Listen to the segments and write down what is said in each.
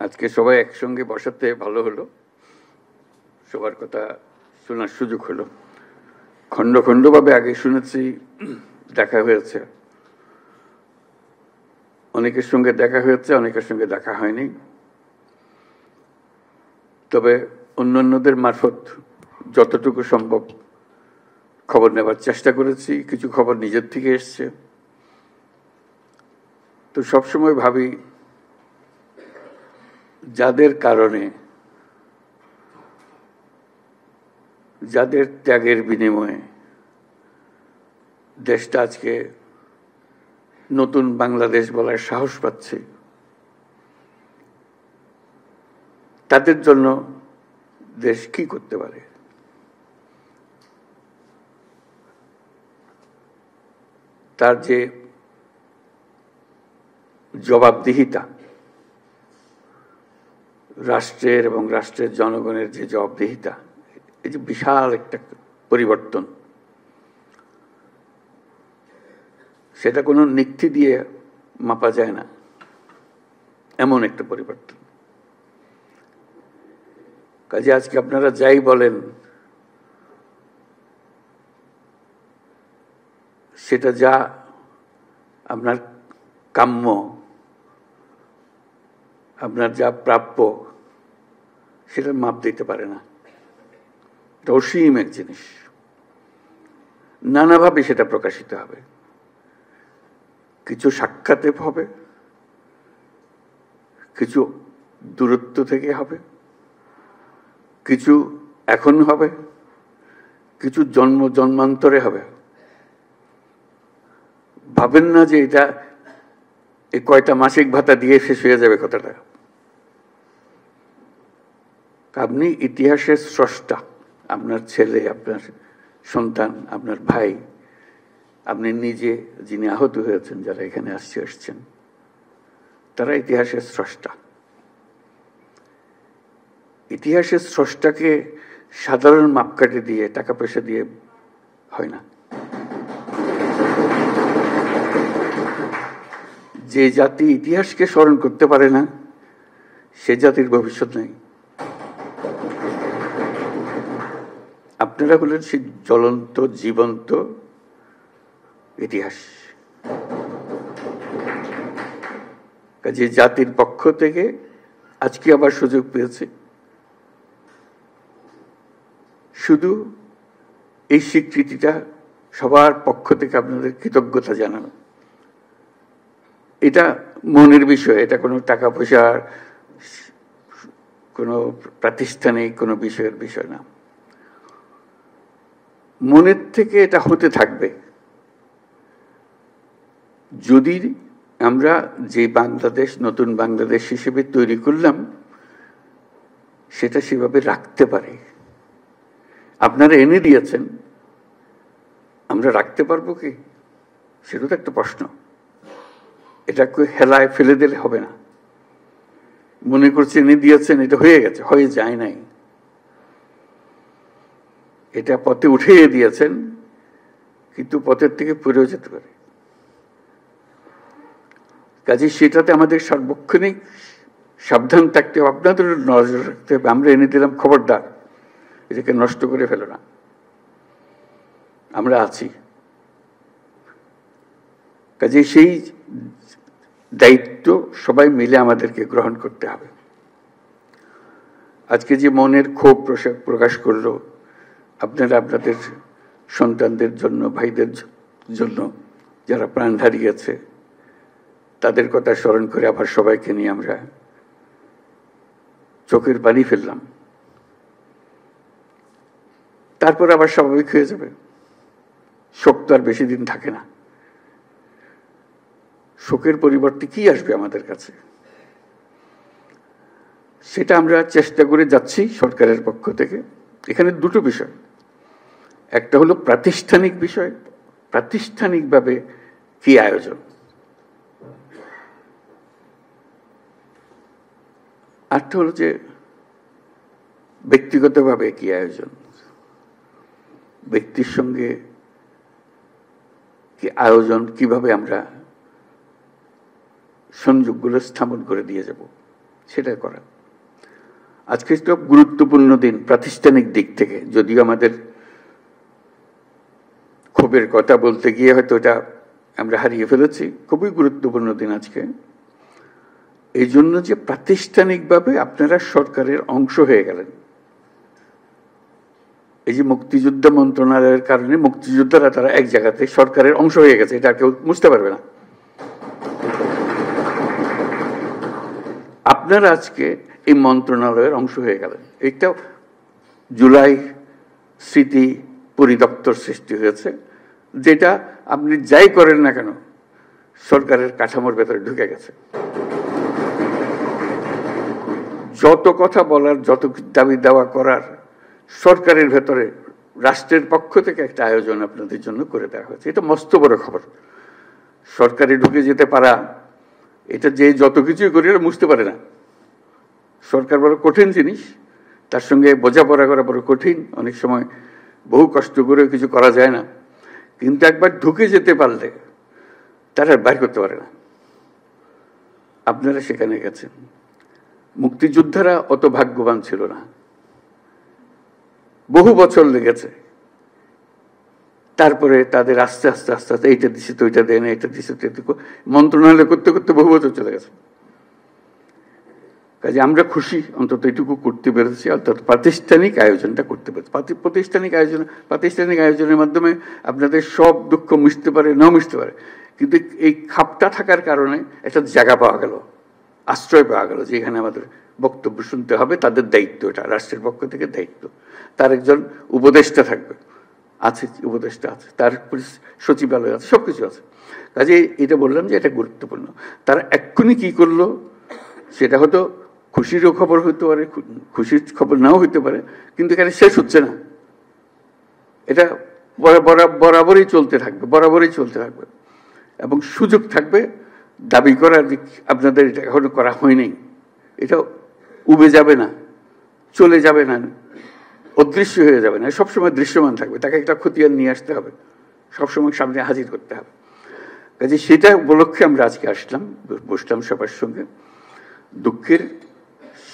আজকে সবাই একসঙ্গে বসাতে ভালো হলো, সবার কথা শোনার সুযোগ হলো। খণ্ড খণ্ডভাবে আগে শুনেছি, দেখা হয়েছে, অনেকের সঙ্গে দেখা হয়েছে, অনেকের সঙ্গে দেখা হয়নি। তবে অন্যান্যদের মারফত যতটুকু সম্ভব খবর নেবার চেষ্টা করেছি। কিছু খবর নিজের থেকে এসছে। তো সবসময় ভাবি, যাদের কারণে, যাদের ত্যাগের বিনিময়ে দেশটা আজকে নতুন বাংলাদেশ বলার সাহস পাচ্ছে, তাদের জন্য দেশ কি করতে পারে। তার যে জবাবদিহিতা, রাষ্ট্রের এবং রাষ্ট্রের জনগণের যে জবাবদিহিতা, এই যে বিশাল একটা পরিবর্তন, সেটা কোনো নিক্তি দিয়ে মাপা যায় না। এমন একটা পরিবর্তন। কাজে আজকে আপনারা যাই বলেন, সেটা যা আপনার কাম্য, আপনার যা প্রাপ্য, সেটা মাপ দিতে পারে না। এটা অসীম এক জিনিস, নানাভাবে সেটা প্রকাশিত হবে। কিছু সাক্ষাতে হবে, কিছু দূরত্ব থেকে হবে, কিছু এখন হবে, কিছু জন্ম জন্মান্তরে হবে। ভাবেন না যে এটা এই কয়টা মাসিক ভাতা দিয়ে শেষ হয়ে যাবে কথাটা। আপনি ইতিহাসের স্রষ্টা। আপনার ছেলে, আপনার সন্তান, আপনার ভাই, আপনি নিজে, যিনি আহত হয়েছেন, যারা এখানে আসছেন, তারা ইতিহাসের স্রষ্টা। ইতিহাসের স্রষ্টাকে সাধারণ মাপকাঠি দিয়ে, টাকা পয়সা দিয়ে হয় না। যে জাতি ইতিহাসকে স্মরণ করতে পারে না, সে জাতির ভবিষ্যৎ নেই। আপনারা হলেন সেই জ্বলন্ত জীবন্ত ইতিহাস। কাজে জাতির পক্ষ থেকে আজকে আবার সুযোগ পেয়েছে শুধু এই স্বীকৃতিটা সবার পক্ষ থেকে আপনাদের কৃতজ্ঞতা জানানো। এটা মনের বিষয়, এটা কোনো টাকা পয়সার, কোনো প্রাতিষ্ঠানিক কোনো বিষয়ের বিষয় না। মনের থেকে এটা হতে থাকবে যদি আমরা যে বাংলাদেশ, নতুন বাংলাদেশ হিসেবে তৈরি করলাম, সেটা সেভাবে রাখতে পারি। আপনারা এনে দিয়েছেন, আমরা রাখতে পারবো কি, সেটা তো একটা প্রশ্ন। এটা হেলায় ফেলে দিলে হবে না। মনে করছে এনে দিয়েছেন, এটা হয়ে গেছে, হয়ে যায় নাই। এটা পথে উঠিয়ে দিয়েছেন, কিন্তু পথের থেকে পড়েও যেতে পারে। কাজে সেটাতে আমাদের সার্বক্ষণিক সাবধান থাকতে হবে, আপনাদের নজর রাখতে হবে। আমরা এনে দিলাম, খবরদার এটাকে নষ্ট করে ফেলো না। আমরা আছি। কাজে সেই দায়িত্ব সবাই মিলে আমাদেরকে গ্রহণ করতে হবে। আজকে যে মনের ক্ষোভ প্রকাশ করলো আপনারা আপনাদের সন্তানদের জন্য, ভাইদের জন্য, যারা প্রাণ হারিয়েছে, তাদের কথা স্মরণ করে আবার সবাইকে নিয়ে আমরা চোখের পানি ফেললাম। তারপর আবার স্বাভাবিক হয়ে যাবে। শোক তো আর বেশি দিন থাকে না। শোকের পরিবর্তে কি আসবে আমাদের কাছে, সেটা আমরা চেষ্টা করে যাচ্ছি সরকারের পক্ষ থেকে। এখানে দুটো বিষয়, একটা হলো প্রাতিষ্ঠানিক বিষয়, প্রাতিষ্ঠানিকভাবে কি আয়োজন, আরেকটা হলো যে ব্যক্তিগতভাবে কি আয়োজন। ব্যক্তির সঙ্গে কি আয়োজন, কিভাবে আমরা সংযোগগুলো স্থাপন করে দিয়ে যাব, সেটা করা। আজকে একটা গুরুত্বপূর্ণ দিন প্রাতিষ্ঠানিক দিক থেকে, যদিও আমাদের ক্ষোভের কথা বলতে গিয়ে হয়তো এটা আমরা হারিয়ে ফেলেছি। খুবই গুরুত্বপূর্ণ দিন আজকে, এই জন্য যে প্রাতিষ্ঠানিকভাবে আপনারা সরকারের অংশ হয়ে গেলেন। এই যে মুক্তিযুদ্ধ মন্ত্রণালয়ের কারণে মুক্তিযোদ্ধারা তারা এক জায়গাতে সরকারের অংশ হয়ে গেছে, এটা কেউ বুঝতে পারবে না। আপনারা আজকে এই মন্ত্রণালয়ের অংশ হয়ে গেলেন। এটা জুলাই স্মৃতি পরিদপ্তর সৃষ্টি হয়েছে, যেটা আপনি যাই করেন না কেন সরকারের কাঠামোর ভেতরে ঢুকে গেছে। যত কথা বলার, যত দাবি দেওয়া করার সরকারের ভেতরে রাষ্ট্রের পক্ষ থেকে একটা আয়োজন আপনাদের জন্য করে দেওয়া হয়েছে। এটা মস্ত বড় খবর। সরকারে ঢুকে যেতে পারা, এটা যে যত কিছুই করি বুঝতে পারে না। সরকার বড় কঠিন জিনিস, তার সঙ্গে বোঝাপড়া করা বড় কঠিন। অনেক সময় বহু কষ্ট করে কিছু করা যায় না, কিন্তু একবার ঢুকে যেতে পারলে তারা বাইর করতে পারে না। আপনারা সেখানে গেছেন। মুক্তিযোদ্ধারা অত ভাগ্যবান ছিল না, বহু বছর লেগেছে। তারপরে তাদের আস্তে আস্তে আস্তে আস্তে এইটা দিছে তো ওইটা দেয় না, এটা দিছে তো মন্ত্রণালয় করতে করতে বহু বছর চলে গেছে। কাজে আমরা খুশি অন্তত এটুকু করতে পেরেছি, অর্থাৎ প্রাতিষ্ঠানিক আয়োজনটা করতে পেরেছি। প্রাতিষ্ঠানিক আয়োজনের মাধ্যমে আপনাদের সব দুঃখ মিশতে পারে, নাও মিশতে পারে, কিন্তু এই খাপটা থাকার কারণে একটা জায়গা পাওয়া গেল, আশ্রয় পাওয়া গেল, যে এখানে আমাদের বক্তব্য শুনতে হবে। তাদের দায়িত্ব, এটা রাষ্ট্রের পক্ষ থেকে দায়িত্ব। তার একজন উপদেষ্টা থাকবে, আছে উপদেষ্টা আছে, তার সচিবালয় আছে, সবকিছু আছে। কাজে এটা বললাম যে এটা গুরুত্বপূর্ণ। তারা এক্ষুনি কি করলো সেটা হয়তো খুশিরও খবর হতে পারে, খুশির খবর নাও হতে পারে, কিন্তু এখানে শেষ হচ্ছে না। এটা বরাবরই চলতে থাকবে, বরাবরই চলতে থাকবে, এবং সুযোগ থাকবে দাবি করার। আপনাদের এটা এখনো করা হয়নি, এটা উবে যাবে না, চলে যাবে না, অদৃশ্য হয়ে যাবে না, সবসময় দৃশ্যমান থাকবে। তাকে একটা খতিয়ান নিয়ে আসতে হবে, সবসময় সামনে হাজির করতে হবে। কাজে সেটা উপলক্ষে আমরা আজকে আসলাম, বসলাম সবার সঙ্গে। দুঃখের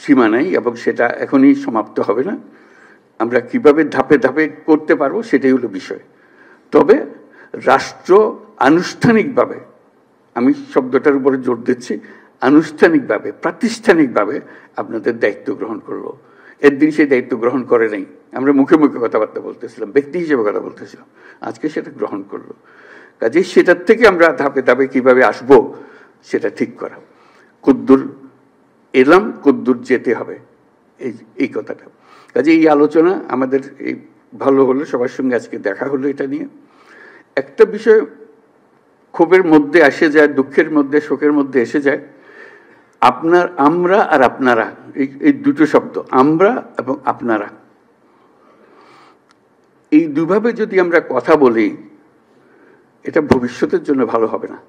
সীমা নাই, এবং সেটা এখনই সমাপ্ত হবে না। আমরা কিভাবে ধাপে ধাপে করতে পারবো সেটাই হলো বিষয়। তবে রাষ্ট্র আনুষ্ঠানিকভাবে, আমি শব্দটার উপরে জোর দিচ্ছি, আনুষ্ঠানিকভাবে প্রাতিষ্ঠানিকভাবে আপনাদের দায়িত্ব গ্রহণ করলো। একদিন সেই দায়িত্ব গ্রহণ করে নাই, আমরা মুখে মুখে কথাবার্তা বলতেছিলাম, ব্যক্তি হিসেবে কথা বলতেছিলাম, আজকে সেটা গ্রহণ করলো। কাজে সেটার থেকে আমরা ধাপে ধাপে কিভাবে আসব সেটা ঠিক করা। কদ্দুর এলাম, কদ্দুর যেতে হবে, এই কথাটা। কাজে এই আলোচনা আমাদের এই ভালো হলো, সবার সঙ্গে আজকে দেখা হলো। এটা নিয়ে একটা বিষয় ক্ষোভের মধ্যে আসে যায়, দুঃখের মধ্যে, শোকের মধ্যে এসে যায়। আমরা আর আপনারা, এই দুটো শব্দ, আমরা এবং আপনারা, এই দুভাবে যদি আমরা কথা বলি, এটা ভবিষ্যতের জন্য ভালো হবে না।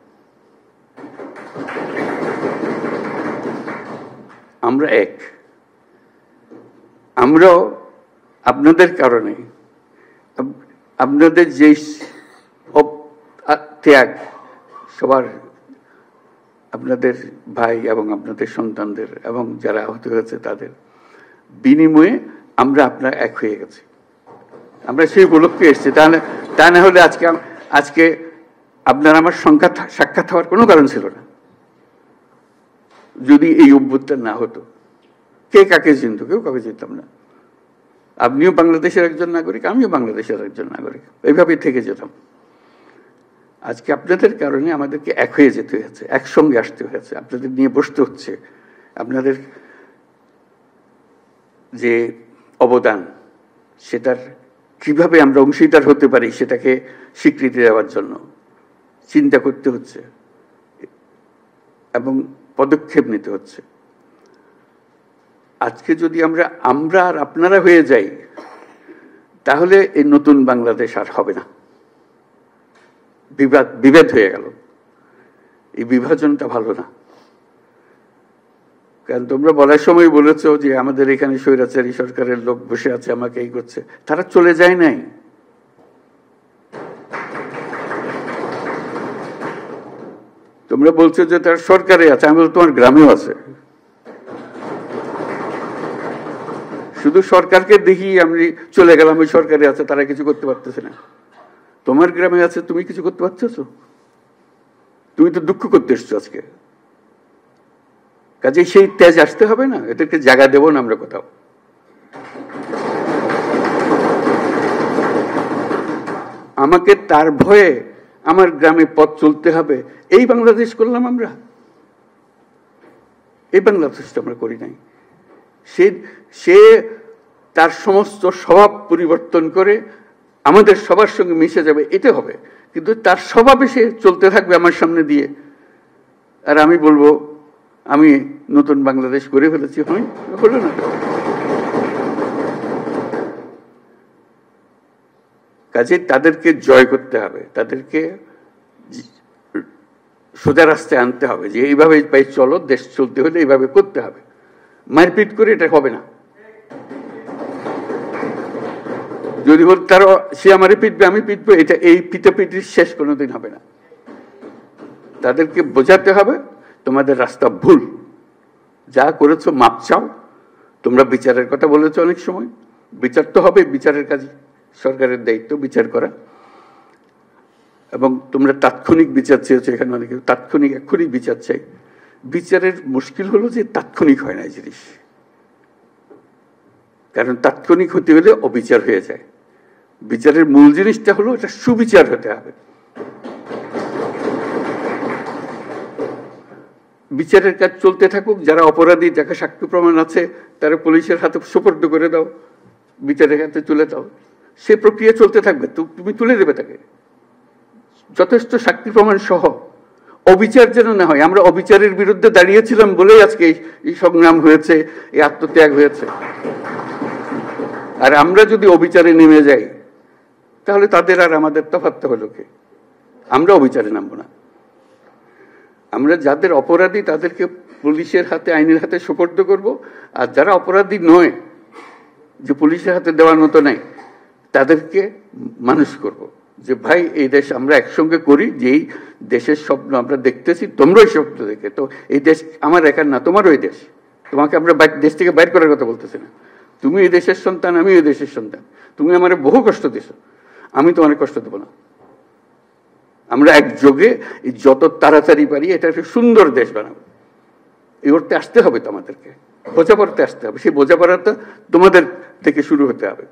আমরা এক, আমরাও আপনাদের কারণে, আপনাদের যে ত্যাগ, সবার, আপনাদের ভাই এবং আপনাদের সন্তানদের এবং যারা আহত হয়েছে তাদের বিনিময়ে আমরা আপনারা এক হয়ে গেছি। আমরা সেই উপলক্ষে এসেছি। তা না হলে আজকে আপনার আমার সাক্ষাৎ হওয়ার কোনো কারণ ছিল না। যদি এই অভ্যুত্থান না হতো, কে কাকে চিনত? কেউ কাকে চিনতাম না। আপনিও বাংলাদেশের একজন নাগরিক, আমিও বাংলাদেশের একজন নাগরিক, এইভাবেই থেকে যেতাম। আজকে আপনাদের কারণে আমাদেরকে এক হয়ে যেতে হয়েছে, একসঙ্গে আসতে হয়েছে, আপনাদের নিয়ে বসতে হচ্ছে। আপনাদের যে অবদান, সেটার কিভাবে আমরা অংশীদার হতে পারি সেটাকে স্বীকৃতি দেওয়ার জন্য চিন্তা করতে হচ্ছে এবং পদক্ষেপ নিতে হচ্ছে। আজকে যদি আমরা আর আপনারা হয়ে যাই, তাহলে এই নতুন বাংলাদেশ আর হবে না। বিভেদ হয়ে গেল। এই বিভাজনটা ভালো না। কারণ তোমরা বলার সময় বলেছো যে আমাদের এখানে স্বৈরাচারী সরকারের লোক বসে আছে, আমাকে এই করছে। তারা চলে যায় নাই। তোমরা বলছো যে তার সরকারে আছে, আমি বলছি তোমার গ্রামেও আছে। শুধু সরকারকে দেখি আমি চলে গেলাম, ওই সরকারে আছে তারা কিছু করতে পারতেছে না। তোমার গ্রামে আছে, তুমি কিছু করতে পারতেছো? তুমি তো দুঃখ করতে এসছো আজকে। কাজে সেই তেজ আসতে হবে না, এদেরকে জায়গা দেবো না আমরা কোথাও। আমাকে তার ভয়ে আমার গ্রামে পথ চলতে হবে, এই বাংলাদেশ করলাম আমরা? এই বাংলাদেশটা আমরা করি নাই। সে তার সমস্ত স্বভাব পরিবর্তন করে আমাদের সবার সঙ্গে মিশে যাবে, এটা হবে। কিন্তু তার স্বভাবে সে চলতে থাকবে আমার সামনে দিয়ে, আর আমি বলবো আমি নতুন বাংলাদেশ করে ফেলেছি। হলো না। কাজে তাদেরকে জয় করতে হবে, তাদেরকে সোজা রাস্তায় আনতে হবে, যে এইভাবে চলো, দেশ চলতে হলে এইভাবে করতে হবে। মারপিট করে এটা হবে না। যদি বল তারা সে আমারে পিটবে, আমি পিটবো, এটা এই পিটাপিটির শেষ কোনোদিন হবে না। তাদেরকে বোঝাতে হবে তোমাদের রাস্তা ভুল, যা করেছো মাপ চাও। তোমরা বিচারের কথা বলেছো অনেক সময়, বিচার তো হবে, বিচারের কাজ সরকারের দায়িত্ব বিচার করা। এবং তোমরা তাৎক্ষণিক বিচার চেয়েছো, এখানে অনেকে তাৎক্ষণিক এক্ষুনি বিচার চাই। বিচারের মুশকিল হলো যে তাৎক্ষণিক হয় না এই জিনিস, কারণ তাৎক্ষণিক হতে হলে অবিচার হয়ে যায়। বিচারের মূল জিনিসটা হলো এটা সুবিচার হতে হবে। বিচারের কাজ চলতে থাকুক, যারা অপরাধী, যাকে সাক্ষ্য প্রমাণ আছে, তারা পুলিশের হাতে সুপর্দ করে দাও, বিচারের হাতে তুলে দাও, সে প্রক্রিয়া চলতে থাকবে। তুমি তুলে দেবে তাকে, যথেষ্ট সাক্ষী প্রমাণ সহ। অবিচার যেন না হয়। আমরা অবিচারের বিরুদ্ধে দাঁড়িয়েছিলাম বলেই আজকে এই সংগ্রাম হয়েছে, এই আত্মত্যাগ হয়েছে। আর আমরা যদি অবিচারে নেমে যাই, তাহলে তাদের আর আমাদের তফাৎ হলো কি? আমরা অবিচারে নামবো না। আমরা যাদের অপরাধী তাদেরকে পুলিশের হাতে, আইনের হাতে সুপর্দ করব। আর যারা অপরাধী নয়, যে পুলিশের হাতে দেওয়ার মতো নাই, তাদেরকে মানুষ করব, যে ভাই এই দেশ আমরা একসঙ্গে করি, যেই দেশের স্বপ্ন আমরা দেখতেছি, তোমরা ওই স্বপ্ন দেখে। তো এই দেশ আমার একার না, তোমার ওই দেশ। তোমাকে আমরা দেশ থেকে বাইর করার কথা বলতেছি না। তুমি এই দেশের সন্তান, আমি এই দেশের সন্তান। তুমি আমার বহু কষ্ট দিছো, আমি তোমার কষ্ট দেবো না। আমরা একযোগে যত তাড়াতাড়ি পারি এটা একটা সুন্দর দেশ বানাবো। এই অর্থে আসতে হবে তো আমাদেরকে, বোঝাপড়াতে আসতে হবে। সেই বোঝাপড়াটা তোমাদের থেকে শুরু হতে হবে।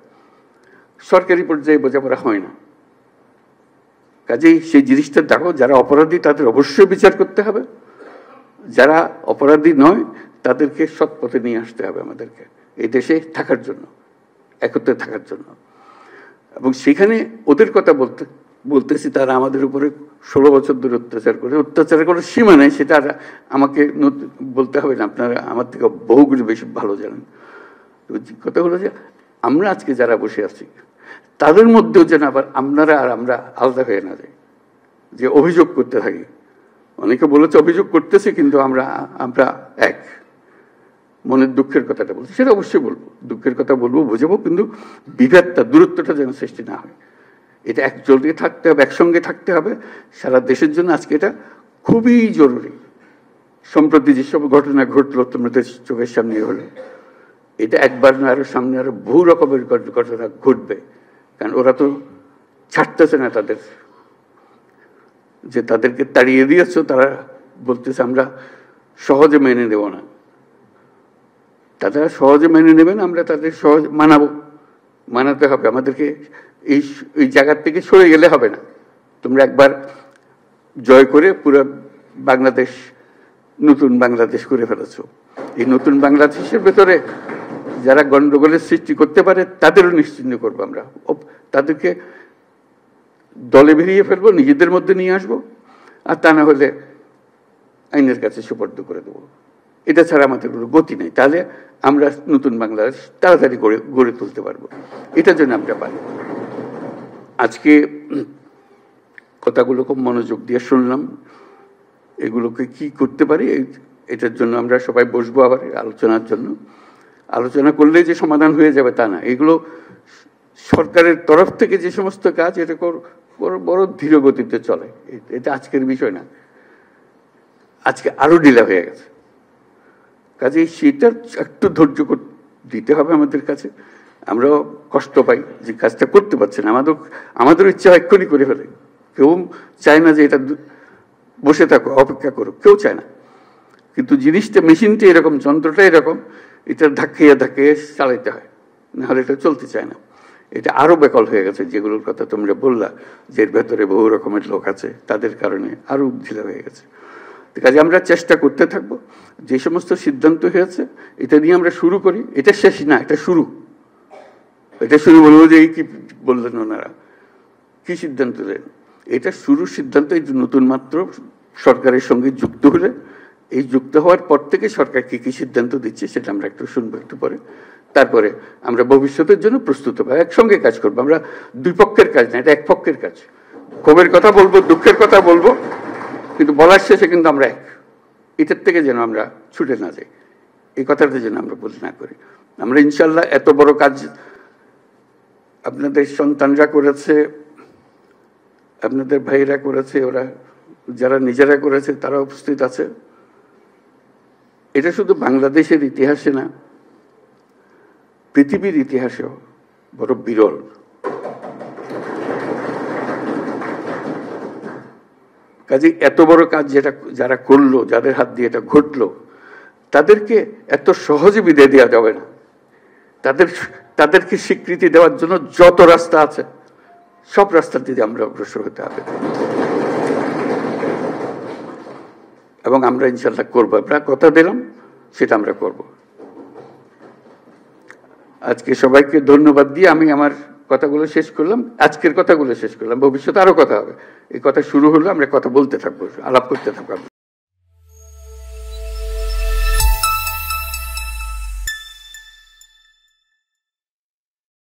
সরকারি পর্যায়ে বোঝাপড়া হয় না। কাজেই সেই জিনিসটা দেখো, যারা অপরাধী তাদের অবশ্যই বিচার করতে হবে, যারা অপরাধী নয় তাদেরকে সৎ পথে নিয়ে আসতে হবে আমাদেরকে, এই দেশে থাকার জন্য, একত্রে থাকার জন্য। এবং সেখানে ওদের কথা বলতেছি, তারা আমাদের উপরে 16 বছর ধরে অত্যাচার করে সীমা নেই। সেটা আমাকে বলতে হবে না, আপনারা আমার থেকে বহুগুলো বেশি ভালো জানেন। কথা হলো যে আমরা আজকে যারা বসে আছি তাদের মধ্যেও যেন আবার আপনারা আর আমরা আলাদা হয়ে না যাই, যে অভিযোগ করতে থাকি। অনেকে বলেছে অভিযোগ করতেছে, কিন্তু আমরা এক। মনের দুঃখের কথাটা বলছি, সেটা অবশ্যই বলবো, দুঃখের কথা বলবো, বুঝাবো, কিন্তু বিভেদটা, দূরত্বটা যেন সৃষ্টি না হয়। এটা একজোটে থাকতে হবে, একসঙ্গে থাকতে হবে সারা দেশের জন্য। আজকে এটা খুবই জরুরি। সম্প্রতি যেসব ঘটনা ঘটলো তোমাদের চোখের সামনে হলো, এটা একবার না, আরো সামনে আরো বহু রকমের ঘটনা ঘটবে। কারণ ওরা তো ছাড়তেছে না তাদের, যে তাদেরকে তাড়িয়ে দিয়েছ, তারা বলতেছে আমরা সহজে মেনে নেব না। তারা সহজে মেনে নেবেন, আমরা তাদের সহজ মানাতে হবে আমাদেরকে। এই জায়গার থেকে সরে গেলে হবে না। তোমরা একবার জয় করে পুরো বাংলাদেশ নতুন বাংলাদেশ করে ফেলেছ। এই নতুন বাংলাদেশের ভেতরে যারা গন্ডগোলের সৃষ্টি করতে পারে তাদেরও নিশ্চিহ্ন করবো আমরা। তাদেরকে দলে বেরিয়ে ফেলবো, নিজেদের মধ্যে নিয়ে আসবো, আর তা না হলে আইনের কাছে সুপর্দ করে দেবো। এটা ছাড়া আমাদের কোনো গতি নেই। তাহলে আমরা নতুন বাংলাদেশ তাড়াতাড়ি গড়ে তুলতে পারবো। এটার জন্য আমরা পারি। আজকে কথাগুলো খুব মনোযোগ দিয়ে শুনলাম। এগুলোকে কি করতে পারি, এটার জন্য আমরা সবাই বসবো আবার আলোচনার জন্য। আলোচনা করলেই যে সমাধান হয়ে যাবে তা না। এগুলো সরকারের তরফ থেকে যে সমস্ত কাজ, এটা বড় ধীর গতিতে চলে। এটা আজকের বিষয় না, আজকে আরো ঢিলা হয়ে গেছে। কাজেই সেটা একটু ধৈর্য দিতে হবে আমাদের কাছে। আমরাও কষ্ট পাই যে কাজটা করতে পারছি না, আমাদের ইচ্ছা এক্ষুনি করে ফেলে। কেউ চায় না যে এটা বসে থাকো, অপেক্ষা করো, কেউ চায় না। কিন্তু জিনিসটা, মেশিনটা এরকম, যন্ত্রটা এরকম, এটা ধাক্কিয়ে ধাক্কিয়ে চালাইতে হয়, নাহলে এটা চলতে চায় না। এটা আরো বেকল হয়ে গেছে, যেগুলোর কথা তোমরা বললা যে এর ভেতরে বহু রকমের লোক আছে, তাদের কারণে আরো ঢিলা হয়ে গেছে। কাজে আমরা চেষ্টা করতে থাকবো। যে সমস্ত সিদ্ধান্ত হয়েছে এটা নিয়ে আমরা শুরু করি, এটা শেষ না, এটা শুরু। এটা শুরু বলবো যে এই কি বললেন ওনারা, কি সিদ্ধান্ত দেন, এটা শুরুর সিদ্ধান্ত। এই নতুন মাত্র সরকারের সঙ্গে যুক্ত হলে, এই যুক্ত হওয়ার পর থেকে সরকার কি কি সিদ্ধান্ত দিচ্ছে সেটা আমরা একটু শুনবো একটু পরে। তারপরে আমরা ভবিষ্যতের জন্য প্রস্তুত হবো, একসঙ্গে কাজ করবো। আমরা দুই পক্ষের কাজ না, এটা এক পক্ষের কাজ। ক্ষোভের কথা বলবো, দুঃখের কথা বলবো, কিন্তু বলার শেষে কিন্তু আমরা এক। এটার থেকে যেন আমরা ছুটে না যাই, এই কথাটা যেন আমরা বলতে না করি। আমরা ইনশাল্লাহ এত বড় কাজ আপনাদের সন্তানরা করেছে, আপনাদের ভাইরা করেছে, ওরা যারা নিজেরা করেছে তারা উপস্থিত আছে। এটা শুধু বাংলাদেশের ইতিহাসে না, পৃথিবীর ইতিহাসেও বড় বিরল। কাজে এত বড় কাজ যেটা যারা করলো, যাদের হাত দিয়ে এটা ঘটলো, তাদেরকে এত সহজে বিদায় দেওয়া যাবে না। তাদেরকে স্বীকৃতি দেওয়ার জন্য যত রাস্তা আছে সব রাস্তা দিয়ে আমরা অগ্রসর হতে হবে, এবং আমরা ইনশাল্লাহ করবো। আমরা কথা দিলাম, সেটা আমরা করব। আজকে সবাইকে ধন্যবাদ দিয়ে আমি আমার কথাগুলো শেষ করলাম, আজকের কথাগুলো শেষ করলাম। ভবিষ্যতে আরো কথা হবে, এই কথা শুরু হলো, আমরা কথা বলতে থাকবো, আলাপ করতে থাকবো।